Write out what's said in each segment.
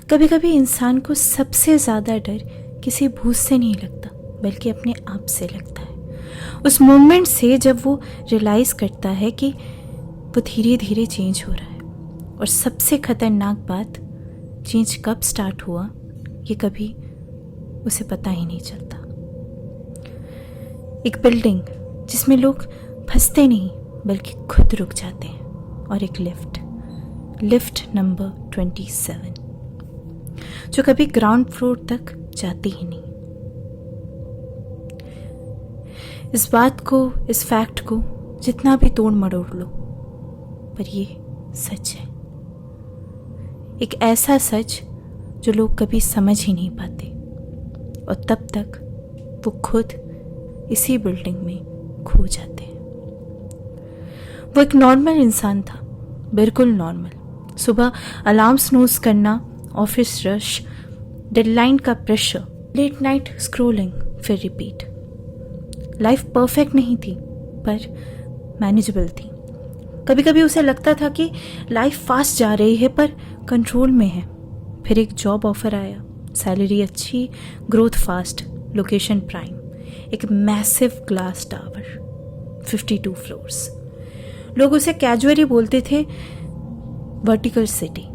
कभी कभी इंसान को सबसे ज़्यादा डर किसी भूत से नहीं लगता, बल्कि अपने आप से लगता है। उस मोमेंट से जब वो रियलाइज़ करता है कि वो धीरे धीरे चेंज हो रहा है। और सबसे खतरनाक बात, चेंज कब स्टार्ट हुआ ये कभी उसे पता ही नहीं चलता। एक बिल्डिंग जिसमें लोग फंसते नहीं बल्कि खुद रुक जाते हैं, और एक लिफ्ट नंबर 27 जो कभी ग्राउंड फ्लोर तक जाती ही नहीं। इस बात को, इस फैक्ट को जितना भी तोड़ मरोड़ लो, पर ये सच है। एक ऐसा सच जो लोग कभी समझ ही नहीं पाते, और तब तक वो खुद इसी बिल्डिंग में खो जाते हैं। वो एक नॉर्मल इंसान था, बिल्कुल नॉर्मल। सुबह अलार्म स्नूज करना, ऑफिस रश, डेडलाइन का प्रेशर, लेट नाइट स्क्रोलिंग, फिर रिपीट। लाइफ परफेक्ट नहीं थी पर मैनेजेबल थी। कभी कभी उसे लगता था कि लाइफ फास्ट जा रही है पर कंट्रोल में है। फिर एक जॉब ऑफर आया, सैलरी अच्छी, ग्रोथ फास्ट, लोकेशन प्राइम, एक मैसिव ग्लास टावर, 52 फ्लोर्स। लोग उसे कैजुअली बोलते थे वर्टिकल सिटी।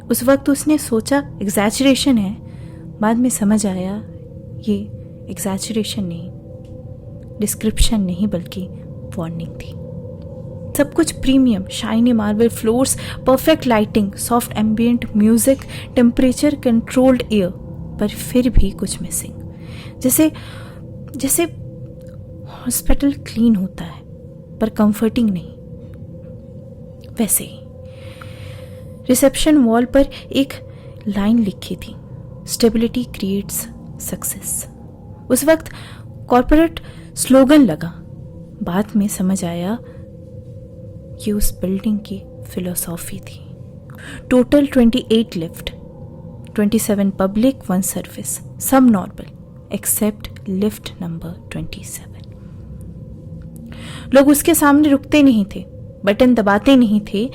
उस वक्त उसने सोचा एग्जैचुरेशन है, बाद में समझ आया ये एग्जैचुरेशन नहीं, डिस्क्रिप्शन नहीं बल्कि वार्निंग थी। सब कुछ premium, shiny marble floors, perfect lighting, soft ambient music, temperature controlled air, पर फिर भी कुछ मिसिंग। जैसे हॉस्पिटल क्लीन होता है पर कंफर्टिंग नहीं, वैसे ही रिसेप्शन वॉल पर एक लाइन लिखी थी, स्टेबिलिटी क्रिएट्स सक्सेस। उस वक्त कॉर्पोरेट स्लोगन लगा, बाद में समझ आया ये उस बिल्डिंग की फिलॉसॉफी थी। टोटल 28 लिफ्ट, 27 पब्लिक, 1 सर्विस, सब नॉर्मल एक्सेप्ट लिफ्ट नंबर 27। लोग उसके सामने रुकते नहीं थे, बटन दबाते नहीं थे,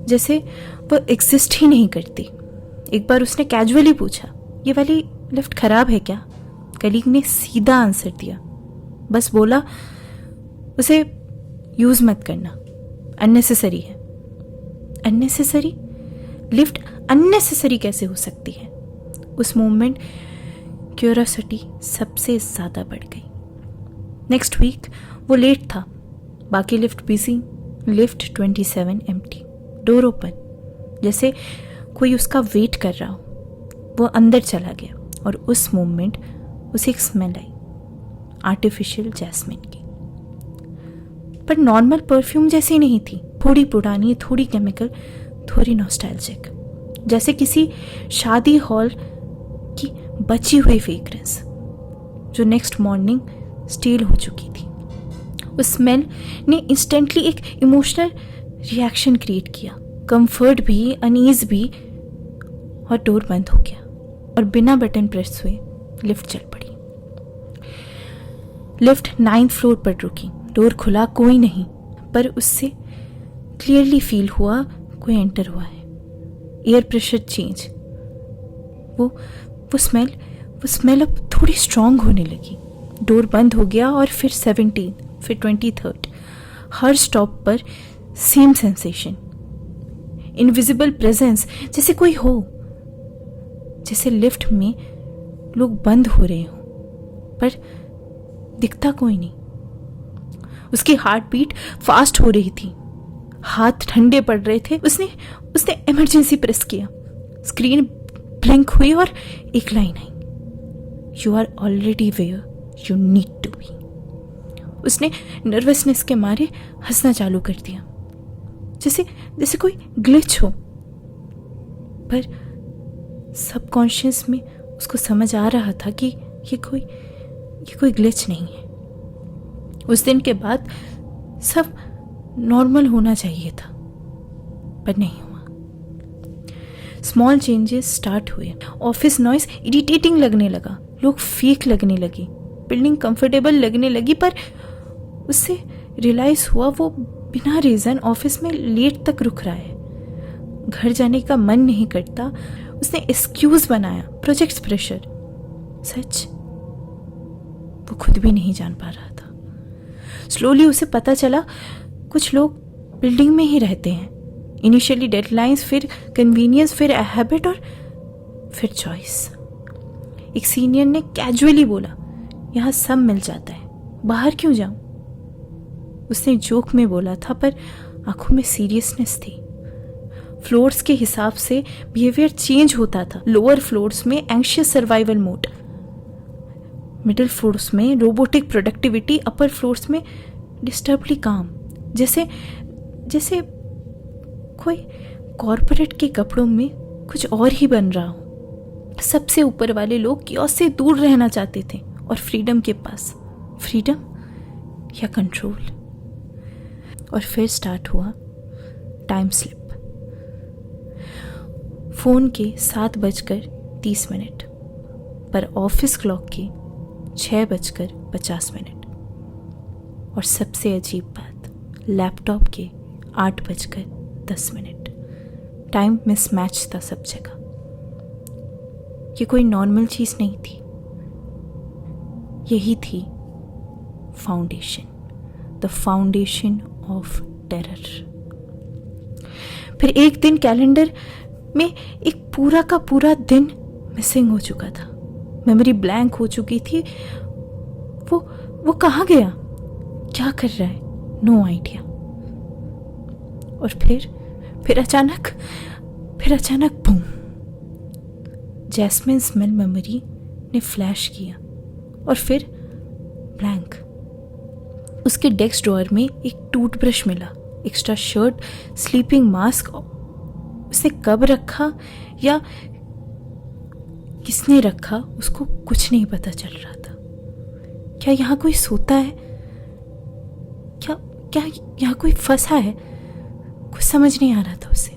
जैसे वो एग्जिस्ट ही नहीं करती। एक बार उसने कैजुअली पूछा, ये वाली लिफ्ट खराब है क्या? कलीग ने सीधा आंसर दिया, बस बोला उसे यूज मत करना, अननेसेसरी है। अननेसेसरी? लिफ्ट अननेसेसरी कैसे हो सकती है? उस मोमेंट क्यूरियोसिटी सबसे ज्यादा बढ़ गई। नेक्स्ट वीक वो लेट था, बाकी lift busy, lift 27 empty, door open, जैसे कोई उसका वेट कर रहा हो। वो अंदर चला गया और उस मोमेंट उसे एक स्मेल आई, आर्टिफिशियल जैस्मिन की, पर नॉर्मल परफ्यूम जैसी नहीं थी। थोड़ी पुरानी, थोड़ी केमिकल, थोड़ी नॉस्टैल्जिक, जैसे किसी शादी हॉल की बची हुई फ्रेग्रेंस जो नेक्स्ट मॉर्निंग स्टील हो चुकी थी। उस स्मेल ने इंस्टेंटली एक इमोशनल रिएक्शन क्रिएट किया, कंफर्ट भी, अनईज भी, और डोर बंद हो गया और बिना बटन प्रेस हुए लिफ्ट चल पड़ी। लिफ्ट 9th फ्लोर पर रुकी, डोर खुला, कोई नहीं, पर उससे क्लियरली फील हुआ कोई एंटर हुआ है। एयर प्रेशर चेंज, वो स्मेल अब थोड़ी स्ट्रांग होने लगी। डोर बंद हो गया और फिर 17, फिर 23rd, हर स्टॉप पर सेम सेंसेशन, इनविजिबल प्रेजेंस, जैसे कोई हो, जैसे लिफ्ट में लोग बंद हो रहे हो पर दिखता कोई नहीं। उसकी हार्ट बीट फास्ट हो रही थी, हाथ ठंडे पड़ रहे थे। उसने इमरजेंसी प्रेस किया, स्क्रीन ब्लिंक हुई और एक लाइन आई, you are already where you need to be. उसने नर्वसनेस के मारे हंसना चालू कर दिया, जैसे कोई ग्लिच हो, पर सबकॉन्शियस में उसको समझ आ रहा था कि ये कोई ग्लिच नहीं है। उस दिन के बाद सब नॉर्मल होना चाहिए था, पर नहीं हुआ। स्मॉल चेंजेस स्टार्ट हुए, ऑफिस नॉइज इरिटेटिंग लगने लगा, लोग फेक लगने लगी, बिल्डिंग कंफर्टेबल लगने लगी, पर उससे रियलाइज हुआ वो बिना रीजन ऑफिस में लेट तक रुक रहा है। घर जाने का मन नहीं करता, उसने एक्सक्यूज बनाया, प्रोजेक्ट प्रेशर। सच वो खुद भी नहीं जान पा रहा था। स्लोली उसे पता चला कुछ लोग बिल्डिंग में ही रहते हैं। इनिशियली डेडलाइंस, फिर कन्वीनियंस, फिर हैबिट और फिर चॉइस। एक सीनियर ने कैजुअली बोला, यहाँ सब मिल जाता है, बाहर क्यों जाऊं? उसने जोक में बोला था पर आंखों में सीरियसनेस थी। फ्लोर्स के हिसाब से बिहेवियर चेंज होता था। लोअर फ्लोर्स में anxious survival mode, middle floors में रोबोटिक प्रोडक्टिविटी, अपर फ्लोर्स में डिस्टर्बली काम। जैसे जैसे कोई कॉर्पोरेट के कपड़ों में कुछ और ही बन रहा हो। सबसे ऊपर वाले लोग कियोस्क से दूर रहना चाहते थे और फ्रीडम के पास, फ्रीडम या कंट्रोल। और फिर स्टार्ट हुआ टाइम स्लिप। फोन के 7:30 पर ऑफिस क्लॉक के 6:50। और सबसे अजीब बात, लैपटॉप के 8:10। टाइम मिसमैच था सब जगह। ये कोई नॉर्मल चीज नहीं थी, यही थी foundation, the foundation of terror. फिर एक दिन कैलेंडर में एक पूरा का पूरा दिन मिसिंग हो चुका था। मेमोरी ब्लैंक हो चुकी थी। वो कहाँ गया, क्या कर रहा है, नो आइडिया। और फिर अचानक बूम, जैस्मिन स्मेल मेमोरी ने फ्लैश किया और फिर ब्लैंक। उसके डेस्क ड्रॉअर में एक टूथब्रश मिला, एक्स्ट्रा शर्ट, स्लीपिंग मास्क। उसने कब रखा या किसने रखा उसको कुछ नहीं पता चल रहा था। क्या यहाँ कोई सोता है, क्या यहाँ कोई फंसा है, कुछ समझ नहीं आ रहा था उसे।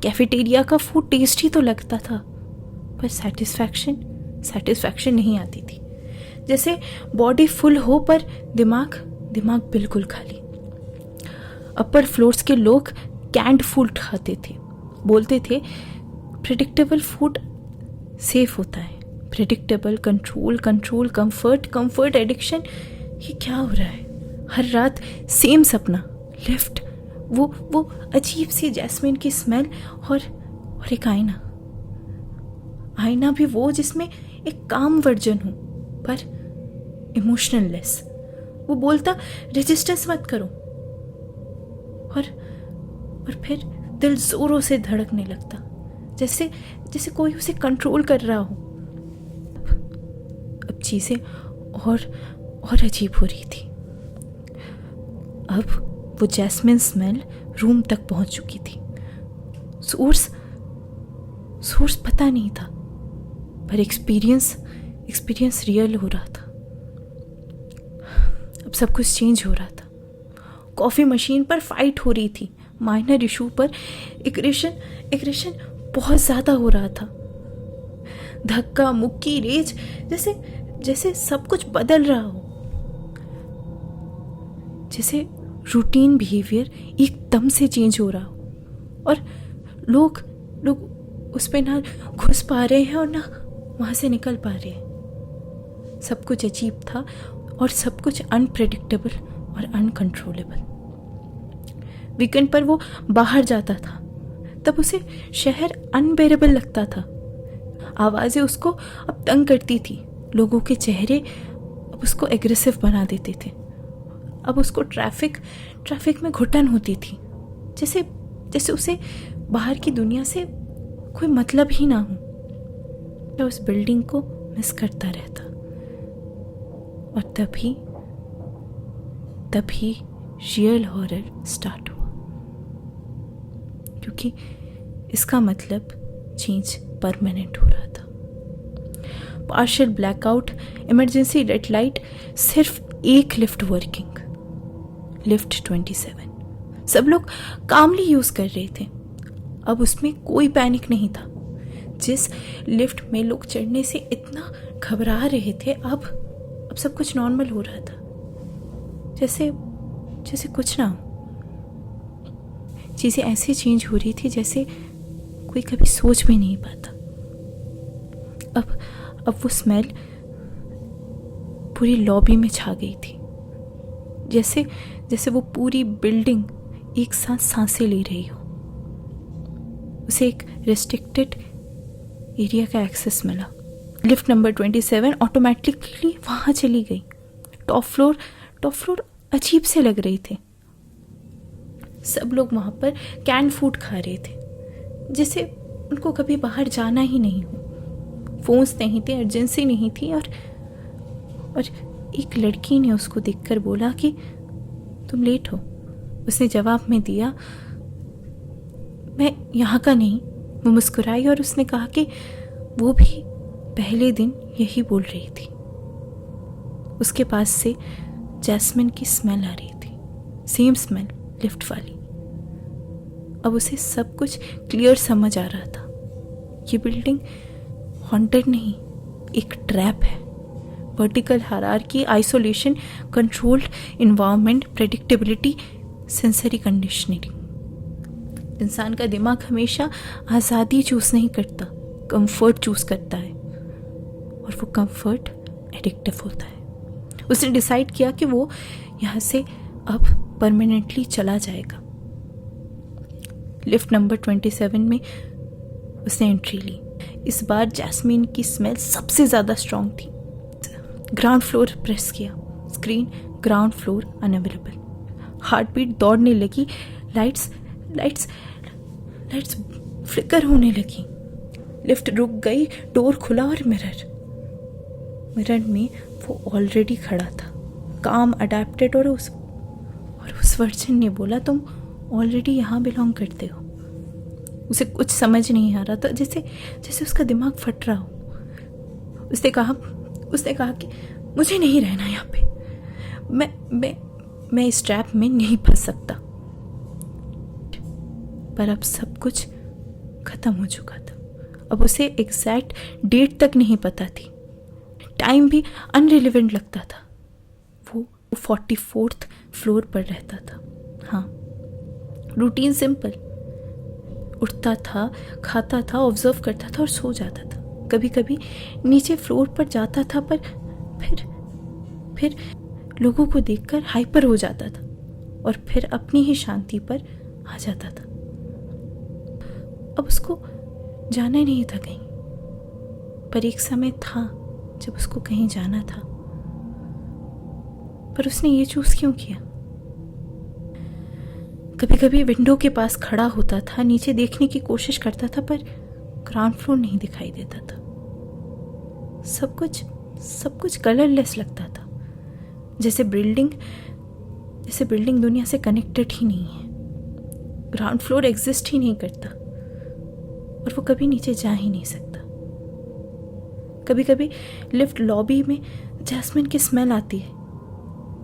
कैफेटेरिया का फूड टेस्टी तो लगता था पर सेटिस्फैक्शन नहीं आती थी। जैसे बॉडी फुल हो पर दिमाग बिल्कुल खाली। अपर फ्लोर्स के लोग कैंड फूड खाते थे, बोलते थे प्रेडिक्टेबल फूड सेफ होता है। Predictable, control, comfort, addiction. ये क्या हो रहा है? हर रात सेम सपना, लिफ्ट, वो अजीब सी जैस्मिन की स्मेल और एक आईना भी वो जिसमें एक काम वर्जन हो पर इमोशनल लेस। वो बोलता रेजिस्टेंस मत करो और फिर दिल जोरों से धड़कने लगता, जैसे कोई उसे कंट्रोल कर रहा हो। अब चीजें और अजीब हो रही थी। अब वो जैस्मिन स्मेल रूम तक पहुंच चुकी थी। सोर्स पता नहीं था पर एक्सपीरियंस रियल हो रहा था। अब सब कुछ चेंज हो रहा था। कॉफी मशीन पर फाइट हो रही थी, माइनर इशू पर एग्रेशन बहुत ज्यादा हो रहा था। धक्का मुक्की, रेज, जैसे सब कुछ बदल रहा हो। जैसे रूटीन बिहेवियर एकदम से चेंज हो रहा हो और लोग उस पे ना घुस पा रहे हैं और ना वहां से निकल पा रहे हैं। सब कुछ अजीब था और सब कुछ अनप्रेडिक्टेबल और अनकंट्रोलेबल। वीकेंड पर वो बाहर जाता था तब उसे शहर अनबेरेबल लगता था। आवाजें उसको अब तंग करती थी। लोगों के चेहरे अब उसको एग्रेसिव बना देते थे। अब उसको ट्रैफिक में घुटन होती थी, जैसे उसे बाहर की दुनिया से कोई मतलब ही ना हो। मैं उस बिल्डिंग को मिस करता रहता। और तभी रियल हॉरर स्टार्ट हुआ, क्योंकि इसका मतलब चेंज परमानेंट हो रहा था। Partial blackout, emergency red light, सिर्फ एक लिफ्ट वर्किंग, लिफ्ट 27। सब लोग कामली यूज कर रहे थे। अब उसमें कोई पैनिक नहीं था। जिस लिफ्ट में लोग चढ़ने से इतना घबरा रहे थे, अब सब कुछ नॉर्मल हो रहा था, जैसे कुछ ना हो। चीजें ऐसे चेंज हो रही थी जैसे कोई कभी सोच भी नहीं पाता। अब वो स्मेल पूरी लॉबी में छा गई थी, जैसे वो पूरी बिल्डिंग एक साथ सांसें ले रही हो। उसे एक रेस्ट्रिक्टेड एरिया का एक्सेस मिला। लिफ्ट नंबर 27 ऑटोमेटिकली वहाँ चली गई। टॉप फ्लोर अजीब से लग रहे थे। सब लोग वहाँ पर कैन फूड खा रहे थे, जैसे उनको कभी बाहर जाना ही नहीं हो। फोन्स नहीं थे, अर्जेंसी नहीं थी। और एक लड़की ने उसको देखकर बोला कि तुम लेट हो। उसने जवाब में दिया, मैं यहाँ का नहीं। वो मुस्कुराई और उसने कहा कि वो भी पहले दिन यही बोल रही थी। उसके पास से जैस्मिन की स्मेल आ रही थी, सेम स्मेल लिफ्ट वाली। अब उसे सब कुछ क्लियर समझ आ रहा था। ये बिल्डिंग हॉन्टेड नहीं, एक ट्रैप है। Vertical hierarchy, isolation, controlled environment, predictability, sensory conditioning. इंसान का दिमाग हमेशा आज़ादी चूज नहीं करता, कंफर्ट चूज करता है, और वो कंफर्ट एडिक्टिव होता है। उसने डिसाइड किया कि वो यहाँ से अब परमानेंटली चला जाएगा। लिफ्ट नंबर 27 में उसने एंट्री ली। इस बार जैस्मीन की स्मेल सबसे ज़्यादा स्ट्रॉन्ग थी। ग्राउंड फ्लोर प्रेस किया, screen ground floor unavailable. Heart beat दौड़ने लगी, लाइट्स फ्लिकर होने लगी। लिफ्ट रुक गई, डोर खुला और मिरर में वो ऑलरेडी खड़ा था, काम अडेप्टेड। और उस वर्जन ने बोला, तुम ऑलरेडी यहाँ बिलोंग करते हो। उसे कुछ समझ नहीं आ रहा था, जैसे उसका दिमाग फट रहा हो। उसने कहा कि मुझे नहीं रहना यहाँ पे। मैं इस ट्रैप में नहीं फंस सकता। पर अब सब कुछ खत्म हो चुका था। अब उसे एग्जैक्ट डेट तक नहीं पता थी। टाइम भी अनरिलेवेंट लगता था। वो 44th फ्लोर पर रहता था। हाँ, रूटीन सिंपल, उठता था, खाता था, ऑब्जर्व करता था और सो जाता था। कभी कभी नीचे फ्लोर पर जाता था, पर फिर लोगों को देखकर हाइपर हो जाता था और फिर अपनी ही शांति पर आ जाता था। अब उसको जाना ही नहीं था कहीं, पर एक समय था जब उसको कहीं जाना था। पर उसने ये चूज क्यों किया? कभी कभी विंडो के पास खड़ा होता था, नीचे देखने की कोशिश करता था, पर ग्राउंड फ्लोर नहीं दिखाई देता था। सब कुछ कलरलेस लगता था, जैसे बिल्डिंग दुनिया से कनेक्टेड ही नहीं है। ग्राउंड फ्लोर एग्जिस्ट ही नहीं करता और वो कभी नीचे जा ही नहीं सकता। कभी कभी लिफ्ट लॉबी में जैस्मिन की स्मेल आती है।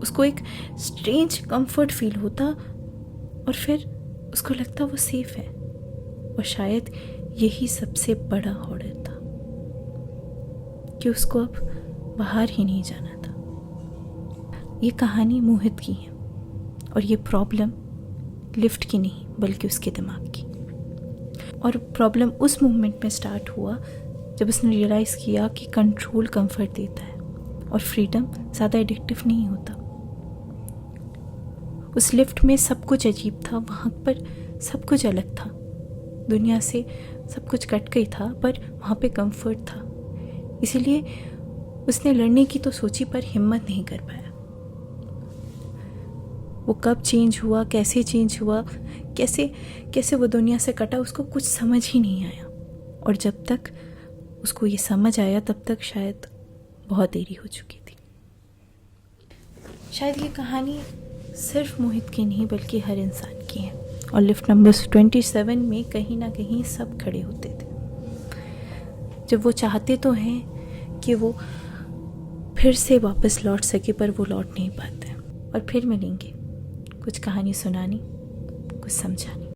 उसको एक स्ट्रेंज कंफर्ट फील होता और फिर उसको लगता वो सेफ है। और शायद यही सबसे बड़ा ऑर्डर था कि उसको अब बाहर ही नहीं जाना था। ये कहानी मोहित की है और ये प्रॉब्लम लिफ्ट की नहीं बल्कि उसके दिमाग की। और प्रॉब्लम उस मोमेंट में स्टार्ट हुआ जब उसने रियलाइज़ किया कि कंट्रोल कंफर्ट देता है और फ्रीडम ज़्यादा एडिक्टिव नहीं होता। उस लिफ्ट में सब कुछ अजीब था, वहाँ पर सब कुछ अलग था, दुनिया से सब कुछ कट गई था, पर वहाँ पे कंफर्ट था। इसीलिए उसने लड़ने की तो सोची पर हिम्मत नहीं कर पाया। वो कब चेंज हुआ, कैसे चेंज हुआ, कैसे वो दुनिया से कटा, उसको कुछ समझ ही नहीं आया। और जब तक उसको ये समझ आया तब तक शायद बहुत देरी हो चुकी थी। शायद ये कहानी सिर्फ मोहित की नहीं बल्कि हर इंसान की है। और लिफ्ट नंबर 27 में कहीं ना कहीं सब खड़े होते थे जब वो चाहते तो हैं कि वो फिर से वापस लौट सके, पर वो लौट नहीं पाते। और फिर मिलेंगे कुछ कहानी सुनानी, कुछ समझानी।